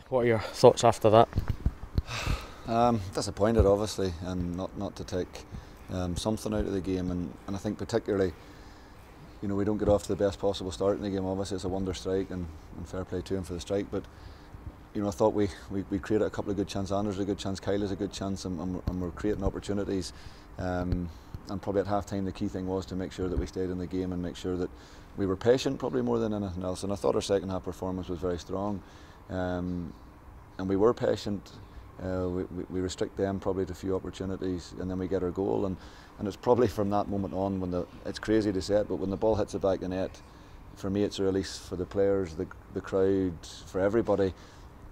What are your thoughts after that? Disappointed, obviously, and not to take something out of the game, and I think particularly, we don't get off to the best possible start in the game. Obviously, it's a wonder strike, and fair play to him for the strike. But I thought we created a couple of good chances. Anders a good chance, Kyle is a good chance, and we're creating opportunities. And probably at half time the key thing was to make sure that we stayed in the game and make sure that we were patient, probably more than anything else. And I thought our second half performance was very strong, and we were patient. We restrict them probably to a few opportunities, and then we get our goal. And it's probably from that moment on when it's crazy to say it, but when the ball hits the back of the net, for me it's a release for the players, the crowd, for everybody.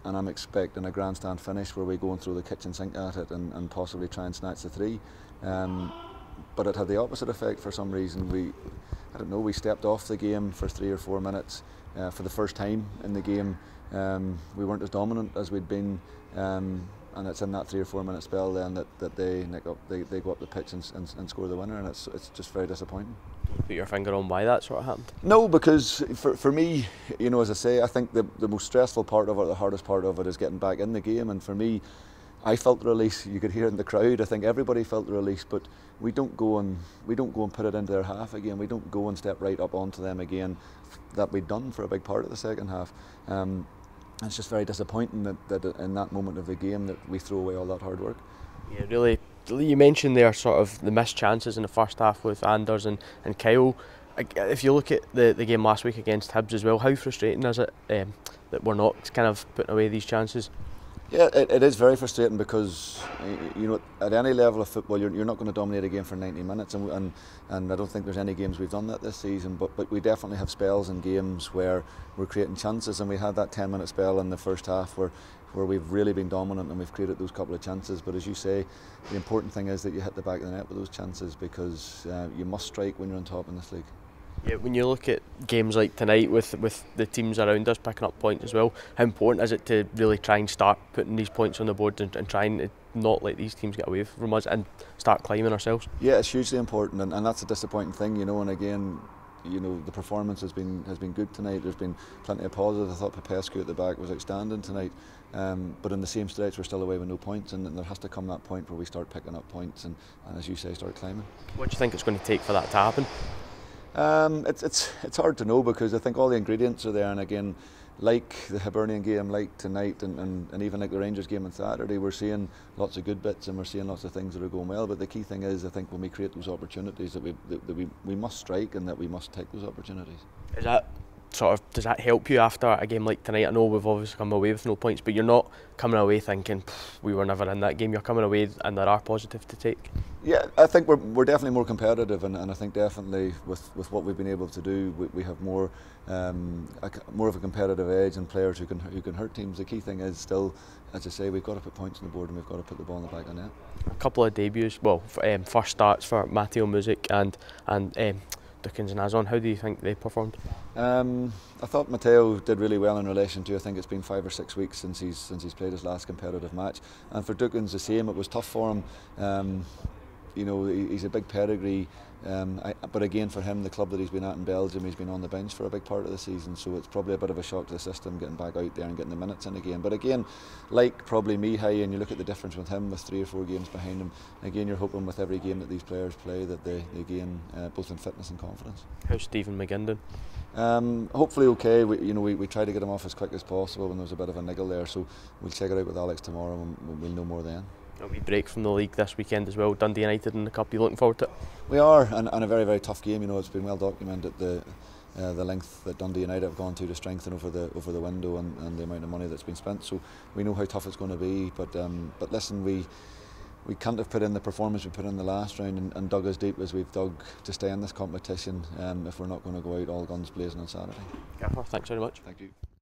And I'm expecting a grandstand finish where we go and throw the kitchen sink at it and possibly try and snatch the three. But it had the opposite effect for some reason. We stepped off the game for 3 or 4 minutes for the first time in the game. We weren't as dominant as we'd been, and it's in that 3 or 4 minute spell then that they go up the pitch and score the winner, and it's just very disappointing. Put your finger on why that sort of happened? No, because for me, as I say, I think the most stressful part of it, the hardest part of it, is getting back in the game. And for me, I felt the release. You could hear it in the crowd. I think everybody felt the release, but we don't go and put it into their half again. We don't go and step right up onto them again, that we'd done for a big part of the second half. It's just very disappointing that in that moment of the game that we throw away all that hard work. Yeah, really. You mentioned there sort of the missed chances in the first half with Anders and Kyle. If you look at the game last week against Hibs as well, how frustrating is it that we're not kind of putting away these chances? Yeah, it is very frustrating because at any level of football you're not going to dominate a game for 90 minutes, and I don't think there's any games we've done that this season, but we definitely have spells in games where we're creating chances, and we had that 10-minute spell in the first half where we've really been dominant and we've created those couple of chances. But as you say, the important thing is that you hit the back of the net with those chances, because you must strike when you're on top in this league. Yeah, when you look at games like tonight with the teams around us picking up points as well, how important is it to really try and start putting these points on the board and trying to not let these teams get away from us and start climbing ourselves? Yeah, it's hugely important, and that's a disappointing thing, and again, the performance has been good tonight. There's been plenty of positives. I thought Popescu at the back was outstanding tonight, but in the same stretch we're still away with no points, and there has to come that point where we start picking up points and as you say, start climbing. What do you think it's going to take for that to happen? It's hard to know, because I think all the ingredients are there, and again, like the Hibernian game, like tonight, and even like the Rangers game on Saturday, we're seeing lots of good bits and we're seeing lots of things that are going well. But the key thing is, I think, when we create those opportunities, that we must strike, and that we must take those opportunities. Is that does that help you after a game like tonight? I know we've obviously come away with no points, but you're not coming away thinking we were never in that game. You're coming away and there are positives to take. Yeah, I think we're definitely more competitive, and I think definitely with what we've been able to do, we have more of a competitive edge, and players who can hurt teams. The key thing is still, as I say, we've got to put points on the board, and we've got to put the ball in the back of the net. A couple of debuts, first starts for Matteo Music and Duckins and Azon. How do you think they performed? I thought Matteo did really well in relation to, I think it's been 5 or 6 weeks since he's played his last competitive match, and for Duckins the same. It was tough for him. He's a big pedigree, but again, for him, the club that he's been at in Belgium, he's been on the bench for a big part of the season, so it's probably a bit of a shock to the system getting back out there and getting the minutes in again. But again, like probably Mihai, and you look at the difference with him with 3 or 4 games behind him, again you're hoping with every game that these players play that they gain both in fitness and confidence. How's Stephen McGinn doing? Hopefully okay. We try to get him off as quick as possible when there's a bit of a niggle there, so we'll check it out with Alex tomorrow and we'll know more then. A wee break from the league this weekend as well. Dundee United in the Cup. You looking forward to it? We are, and a very, very tough game. It's been well documented the length that Dundee United have gone to strengthen over the window, and the amount of money that's been spent. So we know how tough it's going to be. But listen, we can't have put in the performance we put in the last round and dug as deep as we've dug to stay in this competition if we're not going to go out all guns blazing on Saturday. Gaffer, thanks very much. Thank you.